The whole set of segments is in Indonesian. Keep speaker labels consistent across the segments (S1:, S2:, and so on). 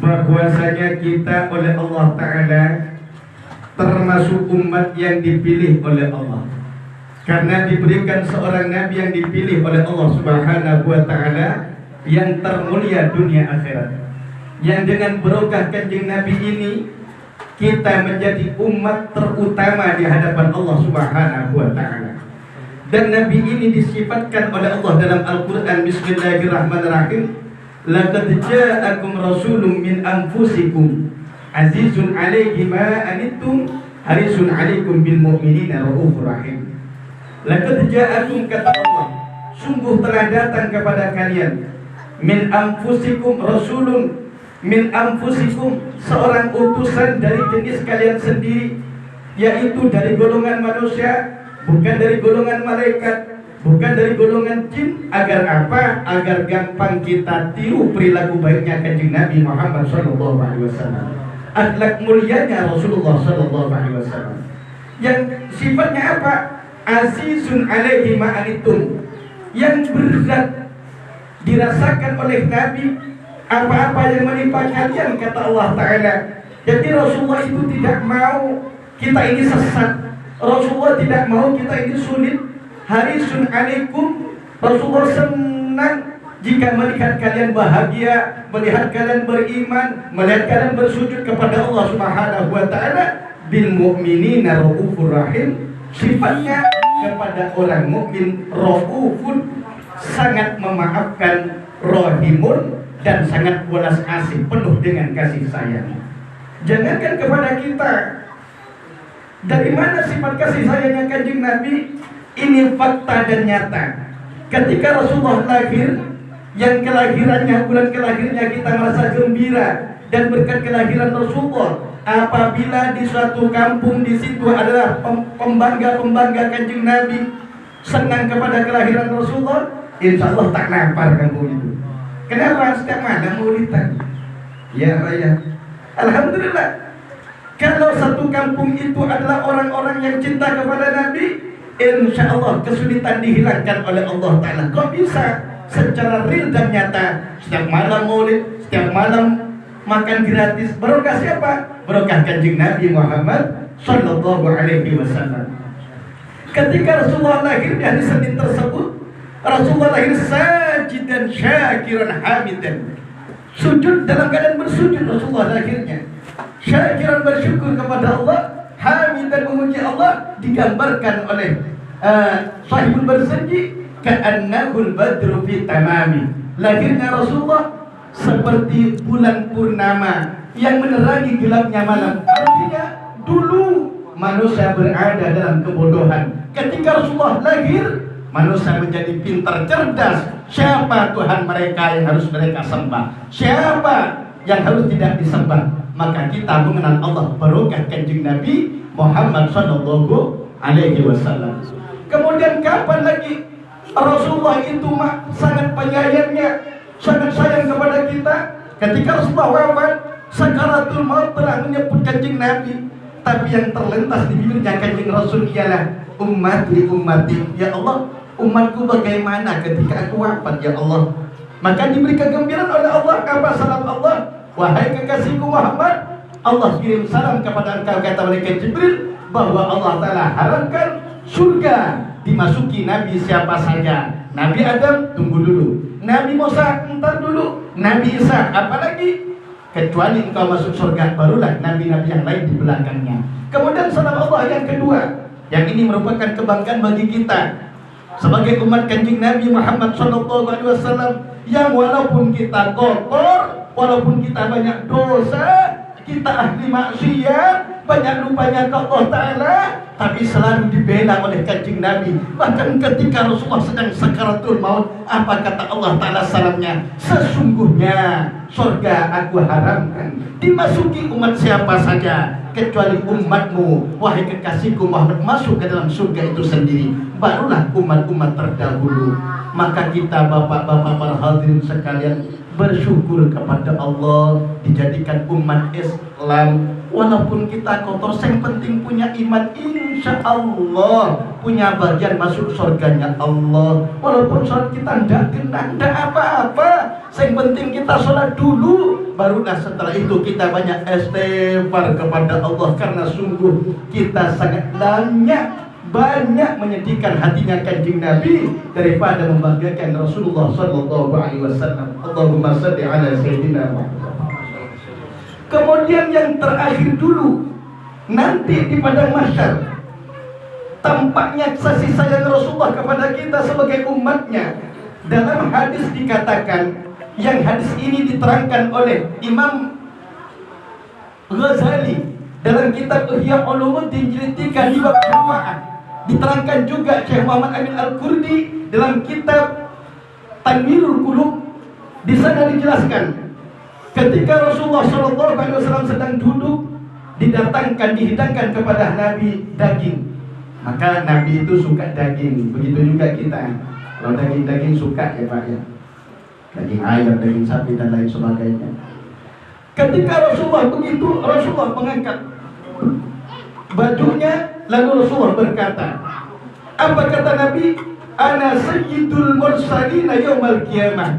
S1: bahwasanya kita oleh Allah Ta'ala termasuk umat yang dipilih oleh Allah, karena diberikan seorang nabi yang dipilih oleh Allah Subhanahu wa Ta'ala, yang termulia dunia akhirat, yang dengan berkah kanjeng Nabi ini kita menjadi umat terutama di hadapan Allah Subhanahu wa Ta'ala. Dan Nabi ini disifatkan oleh Allah dalam Al-Quran, Bismillahirrahmanirrahim, laqad ja'akum rasulun min anfusikum azizun 'alaihi ma anittum harisun 'alaikum bil mu'minina raufur rahim. Laqad ja'akum, kata Allah, sungguh telah datang kepada kalian, min anfusikum rasulun, min anfusikum, seorang utusan dari jenis kalian sendiri, yaitu dari golongan manusia, bukan dari golongan malaikat, bukan dari golongan jin. Agar apa? Agar gampang kita tiru perilaku baiknya kanjeng Nabi Muhammad SAW, akhlak mulianya Rasulullah SAW, yang sifatnya apa? Azizun alaihi ma'anitum, yang berat dirasakan oleh Nabi apa-apa yang menimpa kalian, kata Allah Ta'ala. Jadi Rasulullah itu tidak mau kita ini sesat, Rasulullah tidak mau kita ini sulit. Harisun alaikum, Rasulullah senang jika melihat kalian bahagia, melihat kalian beriman, melihat kalian bersujud kepada Allah Subhanahu wa Ta'ala. Bil mu'minina raufur rahim, sifatnya kepada orang mukmin raufun, sangat memaafkan, rahimun, dan sangat welas asih, penuh dengan kasih sayang. Jangankan kepada kita, dari mana sifat kasih sayangnya kanjeng Nabi? Ini fakta dan nyata. Ketika Rasulullah lahir, yang kelahirannya, bulan kelahirnya kita merasa gembira, dan berkat kelahiran Rasulullah, apabila di suatu kampung di situ adalah pembangga kanjeng Nabi, senang kepada kelahiran Rasulullah, insya Allah tak lapar kampung itu. Kenapa? Setiap malam maulidan. Ya raya. Alhamdulillah. Kalau satu kampung itu adalah orang-orang yang cinta kepada Nabi, insya Allah kesulitan dihilangkan oleh Allah Ta'ala. Kok bisa? Secara real dan nyata. Setiap malam maulid, setiap malam makan gratis. Barokah siapa? Barokah kanjeng Nabi Muhammad Sallallahu Alaihi Wasallam. Ketika Rasulullah lahir di hari Senin tersebut, Rasulullah lahir sajidan syakiran hamidan, sujud dalam keadaan bersujud. Rasulullah lahirnya syakiran, bersyukur kepada Allah, hamidan, memuji Allah. Digambarkan oleh Sahibul Barzanji, ka'annahul badru fi tamami, lahirnya Rasulullah seperti bulan purnama yang menerangi gelapnya malam. Artinya dulu manusia berada dalam kebodohan. Ketika Rasulullah lahir, manusia menjadi pintar, cerdas. Siapa Tuhan mereka yang harus mereka sembah? Siapa yang harus tidak disembah? Maka kita mengenal Allah barokah kanjeng Nabi Muhammad Sallallahu Alaihi Wasallam. Kemudian kapan lagi Rasulullah itu sangat penyayangnya, sangat sayang kepada kita. Ketika Rasulullah wafat, sakaratul maut telah menyebut kanjeng Nabi, tapi yang terlintas di bibirnya kanjeng Rasul ialah ummati ummati. Ya Allah, umatku bagaimana ketika aku wafat ya Allah? Maka diberi kegembiraan oleh Allah. Apa salam Allah? Wahai kekasihku Muhammad, Allah kirim salam kepada engkau, kata malaikat Jibril, bahwa Allah Ta'ala haramkan surga dimasuki Nabi siapa saja. Nabi Adam tunggu dulu, Nabi Musa entar dulu, Nabi Isa apalagi, kecuali engkau masuk surga barulah nabi-nabi yang lain di belakangnya. Kemudian salam Allah yang kedua, yang ini merupakan kebanggaan bagi kita sebagai umat kanjeng Nabi Muhammad SAW, yang walaupun kita kotor, walaupun kita banyak dosa, kita ahli maksiat, banyak lupanya ke Allah Ta'ala, tapi selalu dibela oleh kanjeng Nabi. Bahkan ketika Rasulullah sedang sakaratul maut, apa kata Allah Ta'ala salamnya? Sesungguhnya surga aku haramkan dimasuki umat siapa saja, kecuali umatmu, wahai kekasihku Muhammad, masuk ke dalam surga itu sendiri, barulah umat-umat terdahulu. Maka kita bapak-bapak para hadirin sekalian bersyukur kepada Allah dijadikan umat Islam. Walaupun kita kotor, yang penting punya iman, insya Allah punya bagian masuk surganya Allah. Walaupun sholat kita tidak kena, tidak apa-apa, yang penting kita sholat dulu. barulah setelah itu kita banyak istighfar kepada Allah, karena sungguh kita sangat banyak menyedihkan hatinya Kanjeng Nabi daripada membahagiakan Rasulullah sallallahu alaihi wasallam. Allahumma shalli ala sayyidina Muhammad. Kemudian yang terakhir dulu, nanti di padang mahsyar tampaknya kasih sayang Rasulullah kepada kita sebagai umatnya. Dalam hadis dikatakan, yang hadis ini diterangkan oleh Imam Ghazali dalam kitab Ihya Ulumuddin jilid 3 di bab syafaat. Diterangkan juga Syekh Muhammad Amin Al-Qurdi dalam kitab Tanwirul Qulub. Di sana dijelaskan, ketika Rasulullah SAW sedang duduk, dihidangkan kepada Nabi daging. Maka Nabi itu suka daging. Begitu juga kita. Kalau daging suka ya Pak ya. Daging ayam, daging sapi dan lain sebagainya. Ketika Rasulullah begitu, Rasulullah mengangkat bajunya, lalu Rasulullah berkata, apa kata Nabi? Ana sayyidul mursalina yaumal qiyamah.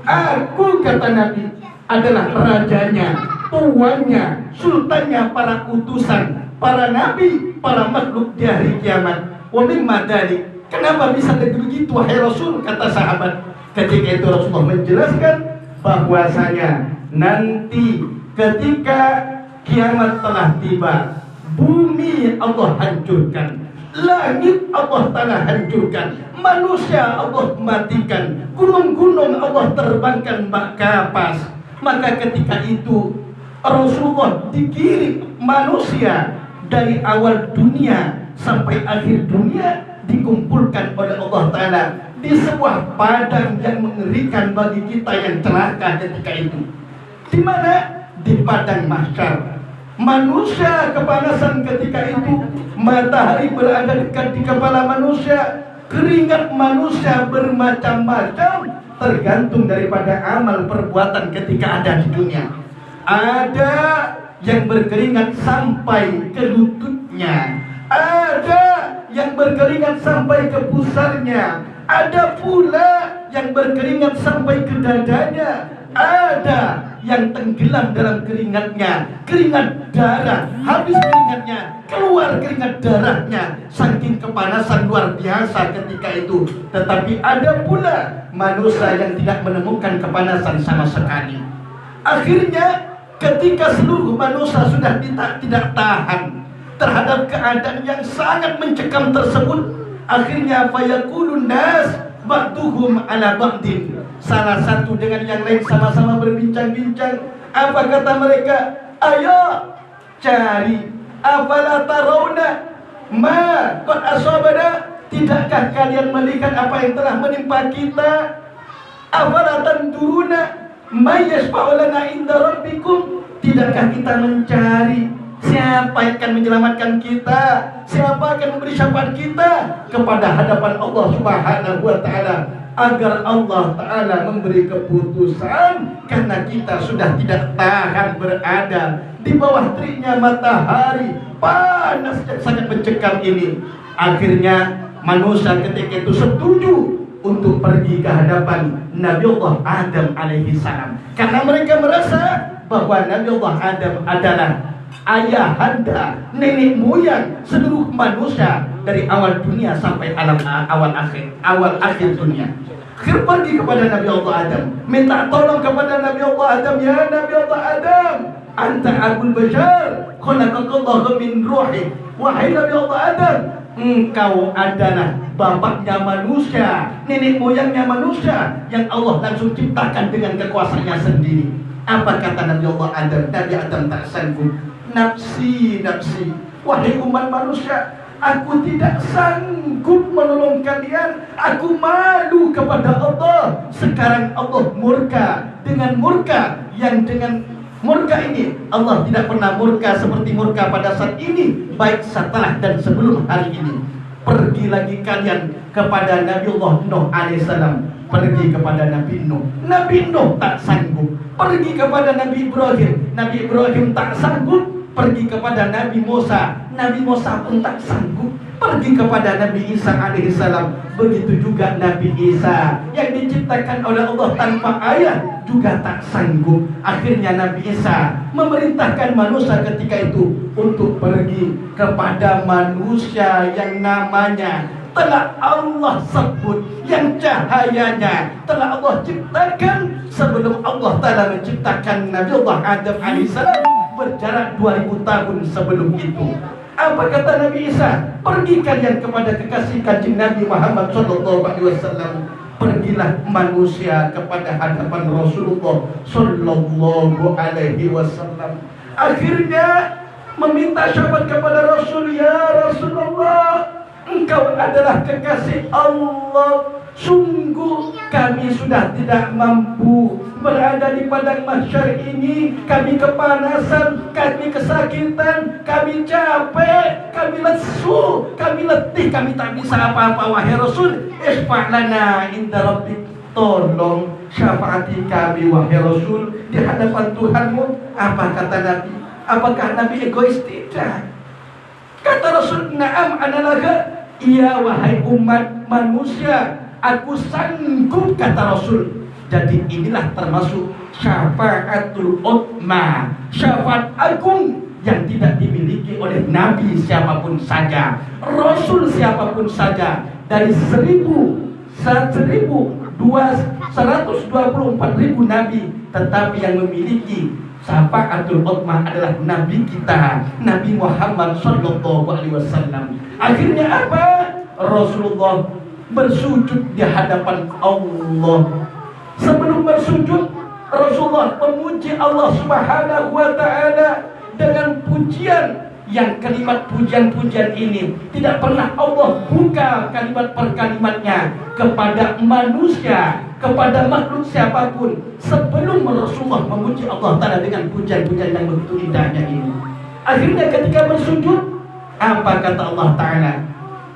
S1: Aku, kata Nabi, adalah rajanya, tuannya, sultannya para utusan, para nabi, para makhluk di hari kiamat. Wa mimma dzalik. Kenapa bisa begitu wahai Rasul? Kata sahabat. Ketika itu Rasulullah menjelaskan bahwasanya nanti ketika kiamat telah tiba, bumi Allah hancurkan, langit Allah Ta'ala hancurkan, manusia Allah matikan, gunung-gunung Allah terbangkan kapas. Maka ketika itu Rasulullah dikirim manusia dari awal dunia sampai akhir dunia, dikumpulkan oleh Allah Ta'ala di sebuah padang yang mengerikan bagi kita yang celaka ketika itu. Di mana? Di padang mahsyar. Manusia kepanasan ketika itu, matahari berada dekat di kepala manusia, keringat manusia bermacam-macam, tergantung daripada amal perbuatan ketika ada di dunia. Ada yang berkeringat sampai ke lututnya, ada yang berkeringat sampai ke pusarnya, ada pula yang berkeringat sampai ke dadanya, ada yang tenggelam dalam keringatnya, keringat darah, habis keringatnya, keluar keringat darahnya, saking kepanasan luar biasa ketika itu. Tetapi ada pula manusia yang tidak menemukan kepanasan sama sekali. Akhirnya ketika seluruh manusia sudah tidak tahan terhadap keadaan yang sangat mencekam tersebut, akhirnya fayaqulun nas ba'duhum ala ba'din, salah satu dengan yang lain sama-sama berbincang-bincang. Apa kata mereka? Ayo cari, afala tarawna ma qad asabana, tidakkah kalian melihat apa yang telah menimpa kita? Afala tanduruna ma yashfa'u lana inda rabbikum, tidakkah kita mencari siapa yang akan menyelamatkan kita, siapa akan memberi syafaat kita kepada hadapan Allah Subhanahu wa Ta'ala, agar Allah Ta'ala memberi keputusan, karena kita sudah tidak tahan berada di bawah teriknya matahari panas yang sangat mencekam ini. Akhirnya manusia ketika itu setuju untuk pergi ke hadapan Nabi Allah Adam alaihi salam, karena mereka merasa bahwa Nabi Allah Adam adalah ayahanda, nenek moyang seluruh manusia dari awal dunia sampai awal akhir dunia. Akhir pergi kepada Nabi Allah Adam, minta tolong kepada Nabi Allah Adam, ya Nabi Allah Adam, anta abul bashar, khalaqakallahu min ruhi. Wahai Nabi Allah Adam, engkau adalah bapaknya manusia, nenek moyangnya manusia, yang Allah langsung ciptakan dengan kekuasaannya sendiri. Apa kata Nabi Allah Adam? Nabi Adam tak sanggup. Nafsi, nafsi, wahai umat manusia, aku tidak sanggup menolong kalian. Aku malu kepada Allah. Sekarang Allah murka dengan murka yang dengan murka ini Allah tidak pernah murka seperti murka pada saat ini, baik setelah dan sebelum hari ini. Pergi lagi kalian kepada Nabi Allah Nuh alaihissalam, pergi kepada Nabi Nuh. Nabi Nuh tak sanggup. Pergi kepada Nabi Ibrahim. Nabi Ibrahim tak sanggup. Pergi kepada Nabi Musa. Nabi Musa pun tak sanggup.
S2: pergi kepada Nabi Isa alaihissalam. Begitu juga Nabi Isa yang diciptakan oleh Allah tanpa ayah juga tak sanggup. Akhirnya Nabi Isa memerintahkan manusia ketika itu untuk pergi kepada manusia yang namanya telah Allah sebut, yang cahayanya telah Allah ciptakan sebelum Allah Ta'ala menciptakan Nabi Allah Adam alaihissalam, berjarak 2000 tahun sebelum itu. Apa kata Nabi Isa? Pergi kalian kepada kekasih Kanjeng Nabi Muhammad sallallahu alaihi wasallam. Pergilah manusia kepada hadapan Rasulullah sallallahu alaihi wasallam. Akhirnya meminta syafaat kepada Rasul, ya Rasulullah, engkau adalah kekasih Allah. Sungguh kami sudah tidak mampu berada di padang mahsyar ini. Kami kepanasan, kami kesakitan, kami capek, kami lesu, kami letih, kami tak bisa apa-apa. Wahai Rasul, isfa'lana inda rabbik, tolong syafaati kami wahai Rasul di hadapan Tuhanmu. Apa kata Nabi? Apakah Nabi egois? Tidak. Kata Rasul, na'am analaga, iya wahai umat manusia, aku sanggup, kata Rasul. Jadi inilah termasuk syafaatul utma, syafaat agung yang tidak dimiliki oleh Nabi siapapun saja, Rasul siapapun saja. Dari 124.000 Nabi, tetapi yang memiliki syafaatul utma adalah Nabi kita, Nabi Muhammad sallallahu alaihi wasallam. Akhirnya apa? Rasulullah bersujud di hadapan Allah. Sebelum bersujud, Rasulullah memuji Allah Subhanahu wa ta'ala dengan pujian yang kalimat pujian-pujian ini tidak pernah Allah buka kalimat per kalimatnya kepada manusia, kepada makhluk siapapun sebelum Rasulullah memuji Allah Ta'ala dengan pujian-pujian yang begitu indahnya ini. Akhirnya ketika bersujud, apa kata Allah Ta'ala?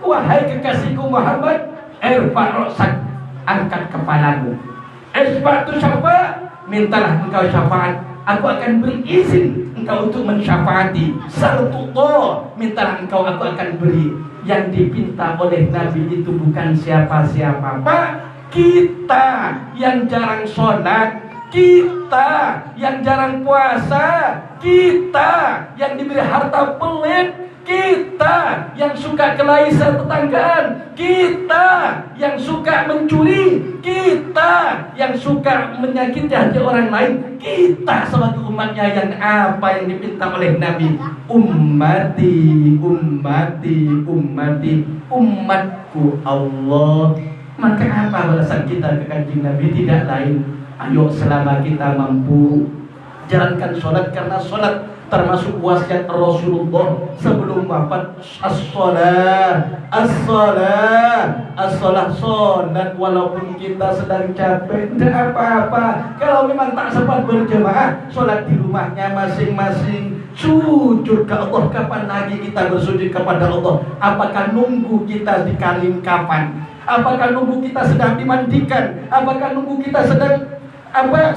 S2: Wahai kekasihku Muhammad, irfa' ra'sak, angkat kepalamu. Isfa'tu syafa', mintalah engkau syafaat, aku akan beri izin engkau untuk mensyafaati. Saltuto, mintalah engkau, aku akan beri. Yang dipinta oleh Nabi itu bukan siapa-siapa, Pak. Kita yang jarang sholat, kita yang jarang puasa, kita yang diberi harta pelit, kita yang suka kelahi tetanggaan, kita yang suka mencuri, kita yang suka menyakiti hati orang lain, kita sebagai umatnya yang apa yang dipinta oleh Nabi? Ummati, ummati, ummati, umatku Allah. Maka apa balasan kita ke Kanjeng Nabi? Tidak lain, ayo selama kita mampu jalankan sholat, karena sholat termasuk wasiat Rasulullah sebelum wafat. As-shalah, as-shalah, as-shalah, sholat walaupun kita sedang capek, tidak apa-apa. Kalau memang tak sempat berjemaah, sholat di rumahnya masing-masing. Sujud ke Allah, kapan lagi kita bersujud kepada Allah? Apakah nunggu kita dikarim kapan? Apakah nunggu kita sedang dimandikan? Apakah nunggu kita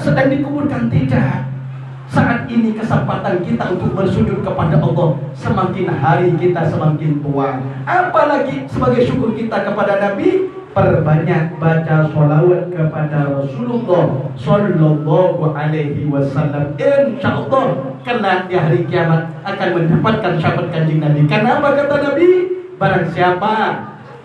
S2: sedang dikuburkan? Tidak. Saat ini kesempatan kita untuk bersujud kepada Allah. Semakin hari kita semakin tua. Apalagi sebagai syukur kita kepada Nabi, perbanyak baca sholawat kepada Rasulullah sallallahu alaihi wasallam. Insyaallah kelak di hari kiamat akan mendapatkan syafaat Kanjeng Nabi. Karena apa kata Nabi? Barang siapa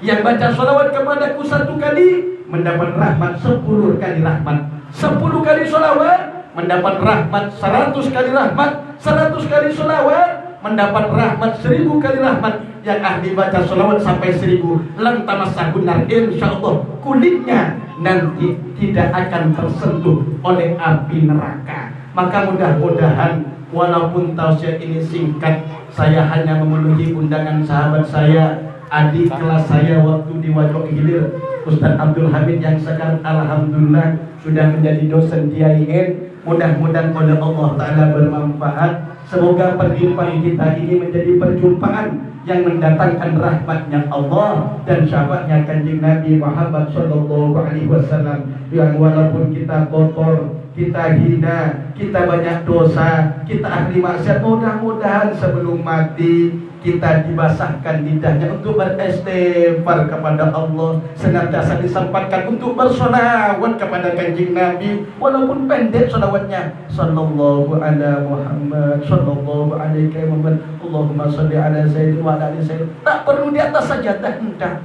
S2: yang baca sholawat kepadaku 1 kali, mendapat rahmat 10 kali rahmat. 10 kali sholawat mendapat rahmat 100 kali rahmat. 100 kali sholawat mendapat rahmat 1000 kali rahmat. Yang ahli baca sholawat sampai 1000, lam tamassahun nar, insyaallah kulitnya nanti tidak akan tersentuh oleh api neraka. Maka mudah-mudahan walaupun tausiah ini singkat, saya hanya memenuhi undangan sahabat saya, adik kelas saya waktu di Wajok Hilir, Ustaz Abdul Hamid, yang sekarang alhamdulillah sudah menjadi dosen di IAIN. Mudah-mudahan oleh Allah Ta'ala bermanfaat. Semoga perjumpaan kita ini menjadi perjumpaan yang mendatangkan rahmatnya Allah dan syafaatnya Kanjeng Nabi Muhammad sallallahu alaihi wasallam, yang walaupun kita kotor, kita hina, kita banyak dosa, kita ahli maksiat. Mudah-mudahan sebelum mati kita dibasahkan lidahnya untuk beristighfar kepada Allah, senantiasa disempatkan untuk bersolawat kepada kanjeng Nabi, walaupun pendek solawatnya. Sallallahu ala Muhammad, sallallahu alaihi Muhammad, Allahumma salli ala Sayyidina wa ala ali Sayyid. Tak perlu di atas sajadah, enggak.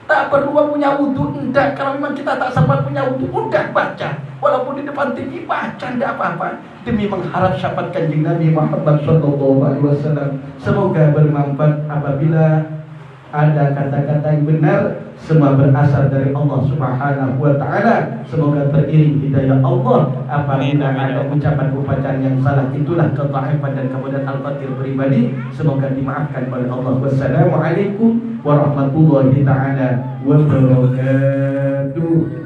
S2: Tak perlu punya wudhu, enggak. Kalau memang kita tak sempat punya wudhu, udah baca. Walaupun di depan TV baca, enggak apa-apa. Demi mengharap syafaat kanjeng Nabi Muhammad sallallahu alaihi wasallam. Semoga bermanfaat. Apabila ada kata-kata yang benar, semua berasal dari Allah Subhanahu wa taala. Semoga teriring hidayah Allah. Apabila ada ucapan-ucapan yang salah, itulah kedhaifan dan kemudian al-fatir pribadi, semoga dimaafkan oleh Allah. Wassalamualaikum warahmatullahi taala wabarakatuh.